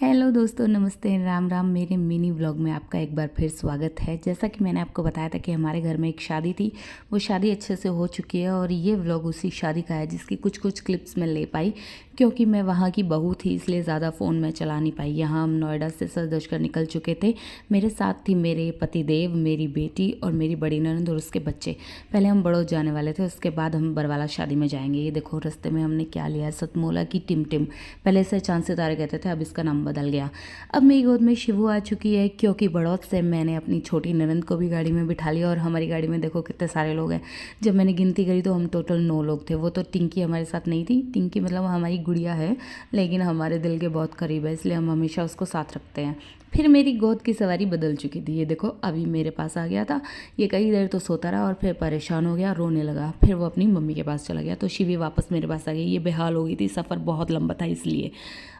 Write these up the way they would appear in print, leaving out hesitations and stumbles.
Hello दोस्तों, नमस्ते, राम राम। मेरे मिनी व्लॉग में आपका एक बार फिर स्वागत है। जैसा कि मैंने आपको बताया था कि हमारे घर में एक शादी थी, वो शादी अच्छे से हो चुकी है और ये व्लॉग उसी शादी का है जिसकी कुछ कुछ क्लिप्स मैं ले पाई, क्योंकि मैं वहाँ की बहू थी इसलिए ज़्यादा फ़ोन में चला नहीं पाई। यहाँ हम नोएडा से सज धज कर निकल चुके थे। मेरे साथ थी मेरे पतिदेव, मेरी बेटी और मेरी बड़ी ननद और उसके बच्चे। पहले हम बड़ौद जाने वाले थे, उसके बाद हम बरवाला शादी में जाएंगे। ये देखो रास्ते में हमने क्या लिया है, सतमोला की टिम टिम। पहले इसे चांद सितारे कहते थे, अब इसका नाम बदल गया। अब मेरी गोद में शिवू आ चुकी है, क्योंकि बड़ौद से मैंने अपनी छोटी ननद को भी गाड़ी में बिठा लिया और हमारी गाड़ी में देखो कितने सारे लोग हैं। जब मैंने गिनती करी तो हम टोटल 9 लोग थे। वो तो टिंकी हमारे साथ नहीं थी। टिंकी मतलब हमारी गुड़िया है, लेकिन हमारे दिल के बहुत करीब है, इसलिए हम हमेशा उसको साथ रखते हैं। फिर मेरी गोद की सवारी बदल चुकी थी। ये देखो अभी मेरे पास आ गया था। ये कई देर तो सोता रहा और फिर परेशान हो गया, रोने लगा। फिर वो अपनी मम्मी के पास चला गया, तो शिवी वापस मेरे पास आ गई। ये बेहाल हो गई थी, सफ़र बहुत लंबा था इसलिए।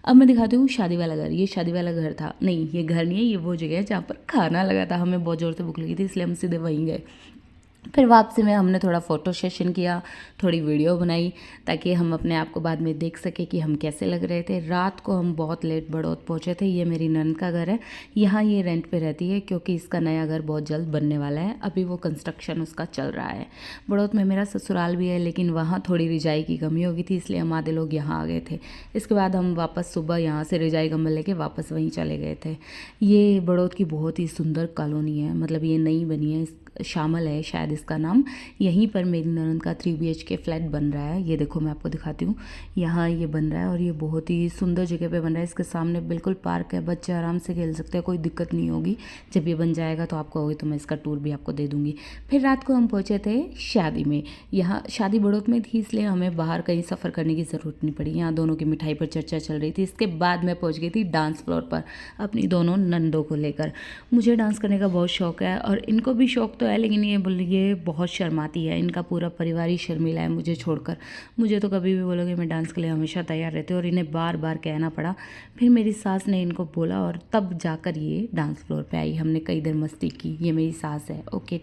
अब मैं दिखाती हूँ शादी वाला घर। ये शादी वाला घर था, नहीं ये घर नहीं है, ये वो जगह है जहाँ पर खाना लगा था। हमें बहुत ज़ोर से भूख लगी थी, इसलिए हम सीधे वहीं गए। फिर वापसी में हमने थोड़ा फ़ोटो सेशन किया, थोड़ी वीडियो बनाई, ताकि हम अपने आप को बाद में देख सकें कि हम कैसे लग रहे थे। रात को हम बहुत लेट बड़ौद पहुँचे थे। ये मेरी ननद का घर है, यहाँ ये रेंट पे रहती है, क्योंकि इसका नया घर बहुत जल्द बनने वाला है। अभी वो कंस्ट्रक्शन उसका चल रहा है। बड़ौद में मेरा ससुराल भी है, लेकिन वहाँ थोड़ी रिजाई की कमी हो गई थी, इसलिए हम आधे लोग यहाँ आ गए थे। इसके बाद हम वापस सुबह यहाँ से रिजाई कंबल लेके वापस वहीं चले गए थे। ये बड़ौद की बहुत ही सुंदर कॉलोनी है, मतलब ये नई बनी है, शामल है शायद इसका नाम। यहीं पर मेरी ननद का 3 BHK फ्लैट बन रहा है। ये देखो मैं आपको दिखाती हूँ, यहाँ ये बन रहा है और ये बहुत ही सुंदर जगह पे बन रहा है। इसके सामने बिल्कुल पार्क है, बच्चे आराम से खेल सकते हैं, कोई दिक्कत नहीं होगी। जब ये बन जाएगा तो आपको होगी तो मैं इसका टूर भी आपको दे दूँगी। फिर रात को हम पहुँचे थे शादी में। यहाँ शादी बड़ौद में थी, इसलिए हमें बाहर कहीं सफ़र करने की ज़रूरत नहीं पड़ी। यहाँ दोनों की मिठाई पर चर्चा चल रही थी। इसके बाद मैं पहुँच गई थी डांस फ्लोर पर अपनी दोनों नंदों को लेकर। मुझे डांस करने का बहुत शौक है और इनको भी शौक तो है, लेकिन ये बहुत शर्माती है। इनका पूरा परिवार ही शर्मीला है मुझे छोड़कर। मुझे तो कभी भी बोलोगे मैं डांस के लिए हमेशा तैयार रहती हूँ और इन्हें बार बार कहना पड़ा। फिर मेरी सास ने इनको बोला और तब जाकर ये डांस फ्लोर पे आई। हमने कई देर मस्ती की। ये मेरी सास है। ओके।